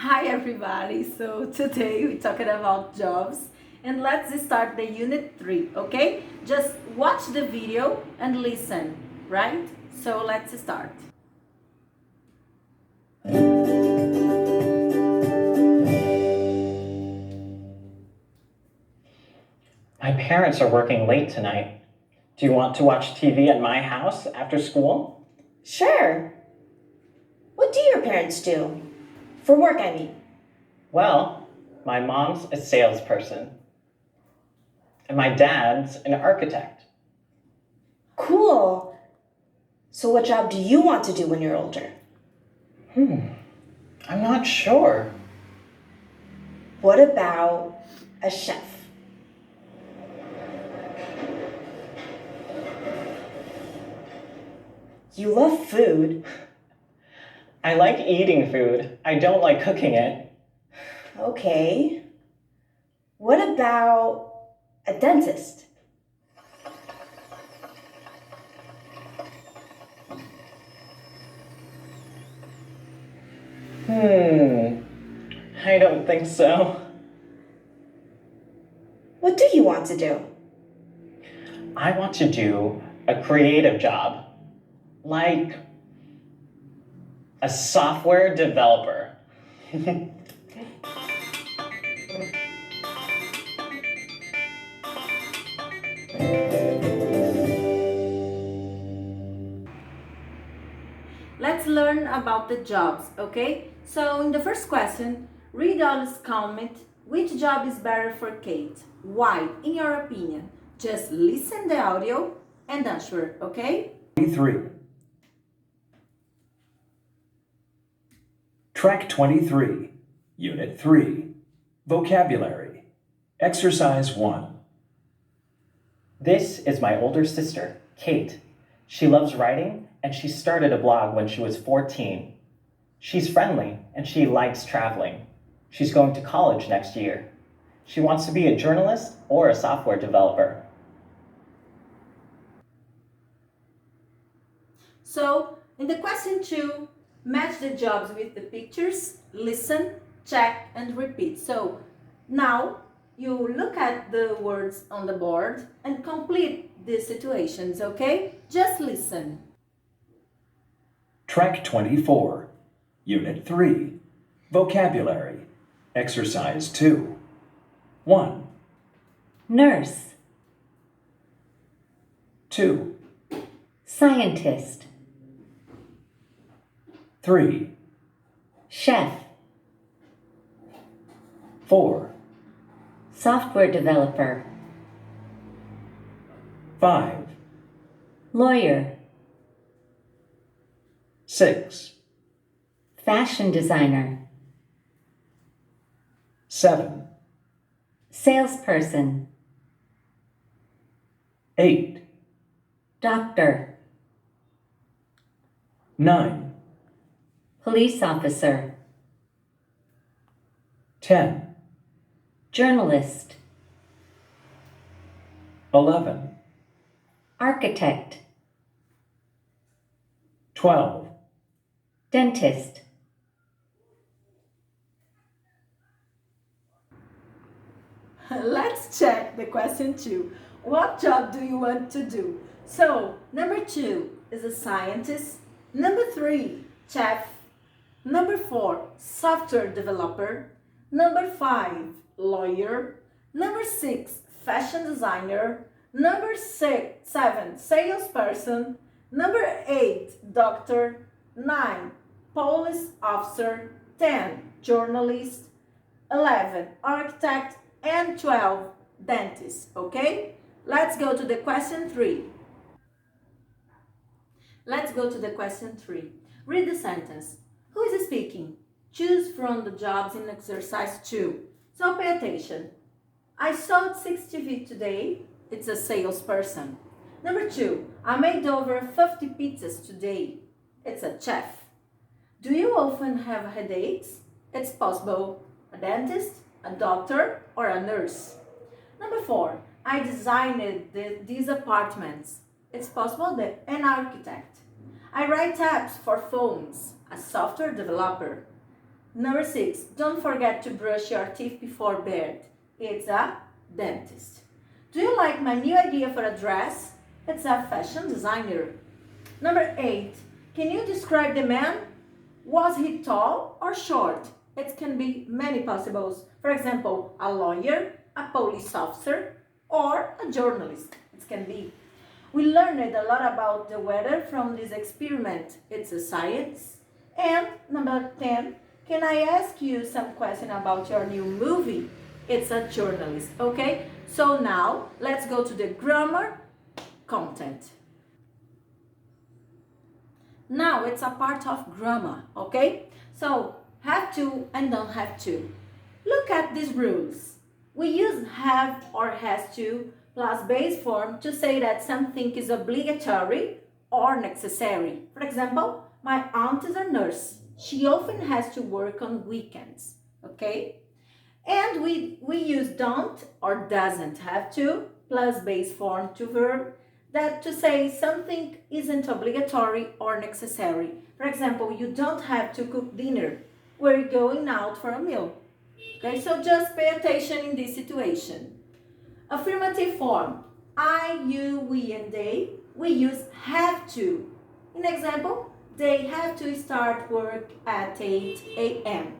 Hi everybody, so today we're talking about jobs and let's start the unit 3, okay? Just watch the video and listen, right? So let's start. My parents are working late tonight. Do you want to watch TV at my house after school? Sure. What do your parents do? For work, I mean. Well, my mom's a salesperson, and my dad's an architect. Cool. So, what job do you want to do when you're older? I'm not sure. What about a chef? You love food. I like eating food. I don't like cooking it. Okay. What about a dentist? I don't think so. What do you want to do? I want to do a creative job, like a software developer. Let's learn about the jobs, okay? So in the first question, read all this comment. Which job is better for Kate? Why, in your opinion? Just listen the audio and answer, okay? 23. Track 23, Unit 3, Vocabulary, Exercise 1. This is my older sister, Kate. She loves writing and she started a blog when she was 14. She's friendly and she likes traveling. She's going to college next year. She wants to be a journalist or a software developer. So, in the question 2, match the jobs with the pictures, listen, check, and repeat. So, now you look at the words on the board and complete the situations, okay? Just listen. Track 24, Unit 3, Vocabulary, Exercise 2. 1, Nurse, 2, scientist, 3, chef, 4, software developer, 5, lawyer, 6, fashion designer, 7, salesperson, 8, doctor, 9, police officer, 10, journalist, 11, architect, 12, dentist. Let's check the question 2. What job do you want to do? So, number 2 is a scientist. Number 3, chef. Number 4, software developer. Number 5, lawyer. Number 6, fashion designer. Number 7, salesperson. Number 8, doctor. 9, police officer. 10, journalist. 11, architect. And 12, dentist, okay? Let's go to the question 3. Let's go to the question 3. Read the sentence. Who is speaking? Choose from the jobs in exercise 2. So pay attention. I sold 6 TV today. It's a salesperson. Number 2. I made over 50 pizzas today. It's a chef. Do you often have headaches? It's possible. A dentist, a doctor, or a nurse. Number 4. I designed these apartments. It's possible that an architect. I write apps for phones, a software developer. Number 6, don't forget to brush your teeth before bed. It's a dentist. Do you like my new idea for a dress? It's a fashion designer. Number 8, can you describe the man? Was he tall or short? It can be many possibles. For example, a lawyer, a police officer, or a journalist. It can be. We learned a lot about the weather from this experiment. It's a science. And number 10, can I ask you some question about your new movie? It's a journalist, okay? So now, let's go to the grammar content. Now, it's a part of grammar, okay? So, have to and don't have to. Look at these rules. We use have or has to plus base form to say that something is obligatory or necessary. For example, my aunt is a nurse. She often has to work on weekends, okay? And we use don't or doesn't have to plus base form to verb that to say something isn't obligatory or necessary. For example, you don't have to cook dinner. We're going out for a meal. Okay, so just pay attention in this situation. Affirmative form. I, you, we, and they. We use have to. In example, they have to start work at 8 a.m.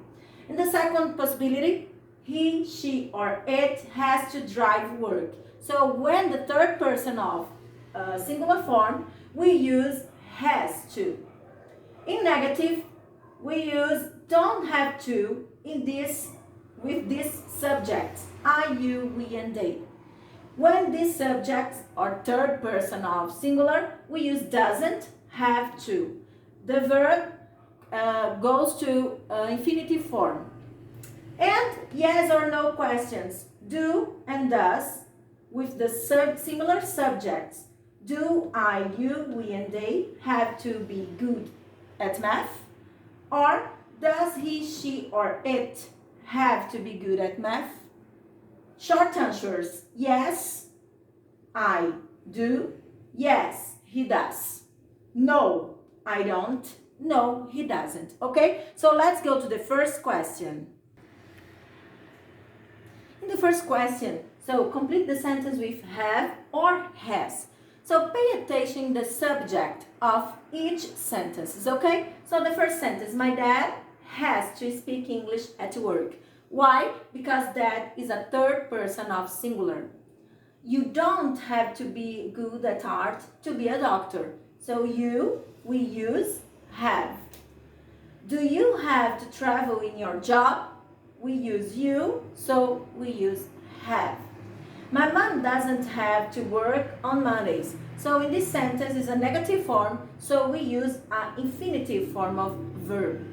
In the second possibility, he, she, or it has to drive work. So when the third person of singular form, we use has to. In negative, we use don't have to in this with these subjects, I, you, we, and they. When these subjects are third person of singular, we use doesn't have to. The verb goes to infinitive form. And yes or no questions, do and does with the similar subjects. Do I, you, we, and they have to be good at math? Or does he, she, or it have to be good at math? Short answers, yes, I do, yes, he does. No, I don't, no, he doesn't. Okay, so let's go to the first question. In the first question, so complete the sentence with have or has. So pay attention to the subject of each sentence, okay? So the first sentence, my dad has to speak English at work. Why? Because dad is a third person of singular. You don't have to be good at art to be a doctor. So we use have. Do you have to travel in your job? We use you, so we use have. My mom doesn't have to work on Mondays. So in this sentence is a negative form, so we use an infinitive form of verb.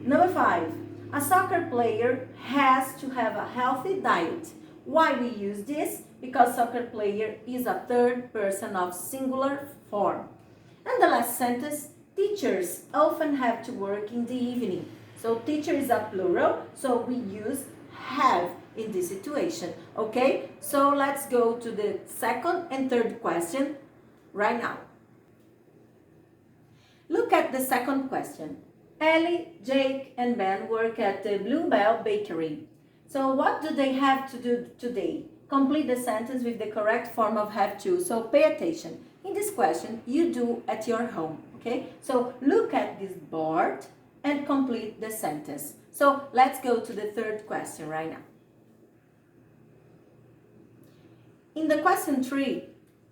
Number 5, a soccer player has to have a healthy diet. Why we use this? Because soccer player is a third person of singular form. And the last sentence, teachers often have to work in the evening. So teacher is a plural, so we use have in this situation, okay? So let's go to the second and third question right now. Look at the second question. Ellie, Jake, and Ben work at the Bluebell Bakery. So what do they have to do today? Complete the sentence with the correct form of have to. So pay attention. In this question, you do at your home, okay? So look at this board and complete the sentence. So let's go to the third question right now. In the question 3,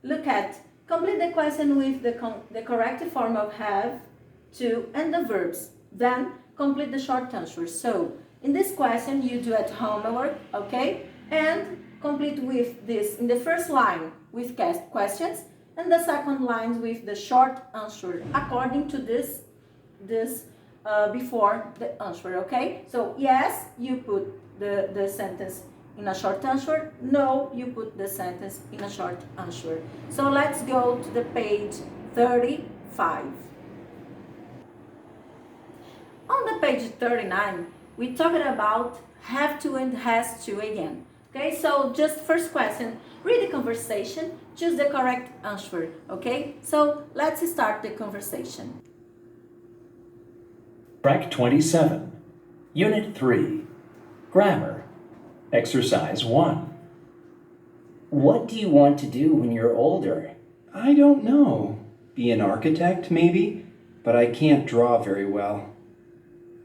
look at, complete the question with the correct form of have, to, and the verbs. Then complete the short answer. So in this question, you do at homework, okay? And complete with this in the first line with questions and the second line with the short answer according to this before the answer, okay? So yes, you put the sentence in a short answer. No, you put the sentence in a short answer. So let's go to the page 35. On the page 39, we talked about have to and has to again. Okay, so just first question, read the conversation, choose the correct answer. Okay, so let's start the conversation. Track 27. Unit 3. Grammar. Exercise 1. What do you want to do when you're older? I don't know. Be an architect, maybe? But I can't draw very well.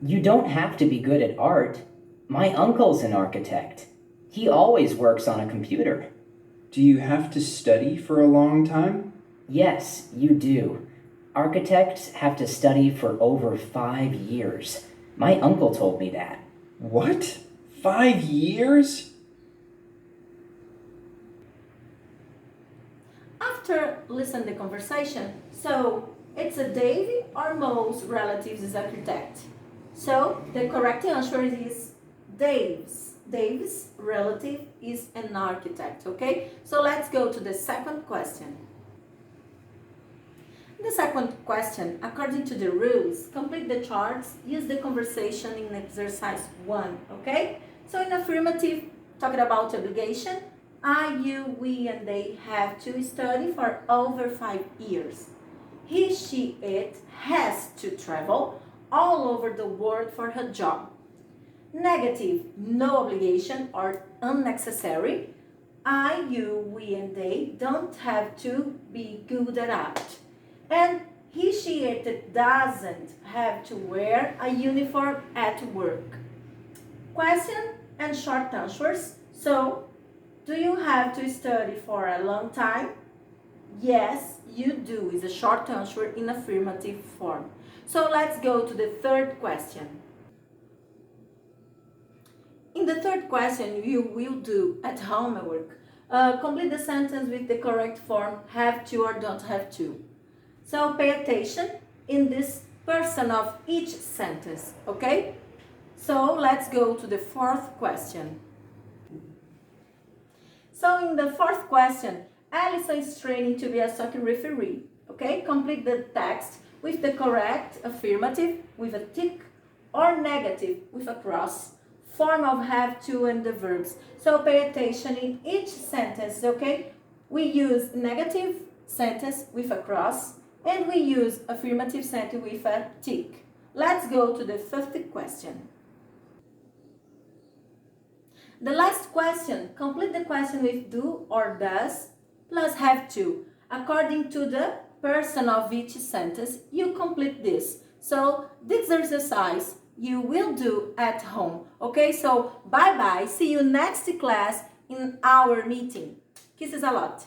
You don't have to be good at art. My uncle's an architect. He always works on a computer. Do you have to study for a long time? Yes, you do. Architects have to study for over 5 years. My uncle told me that. What? 5 years? After listen the conversation, so it's a Dave or Mo's relatives is architect. So the correct answer is Dave's. Dave's relative is an architect, okay? So let's go to the second question. The second question, according to the rules, complete the charts, use the conversation in exercise 1, okay? So in affirmative, talking about obligation, I, you, we, and they have to study for over 5 years. He, she, it has to travel all over the world for her job. Negative, no obligation or unnecessary. I, you, we, and they don't have to be good at art. And he, she, it doesn't have to wear a uniform at work. Question and short answers. So, do you have to study for a long time? Yes, you do is a short answer in affirmative form. So let's go to the third question. In the third question, you will do at homework. Complete the sentence with the correct form, have to or don't have to. So pay attention in this person of each sentence, okay? So let's go to the fourth question. So in the fourth question, Alison is training to be a soccer referee, okay? Complete the text with the correct affirmative with a tick or negative with a cross, form of have to and the verbs. So pay attention in each sentence, okay? We use negative sentence with a cross and we use affirmative sentence with a tick. Let's go to the fifth question. The last question, complete the question with do or does plus have to. According to the person of each sentence, you complete this. So this exercise you will do at home. Okay, so bye-bye. See you next class in our meeting. Kisses a lot.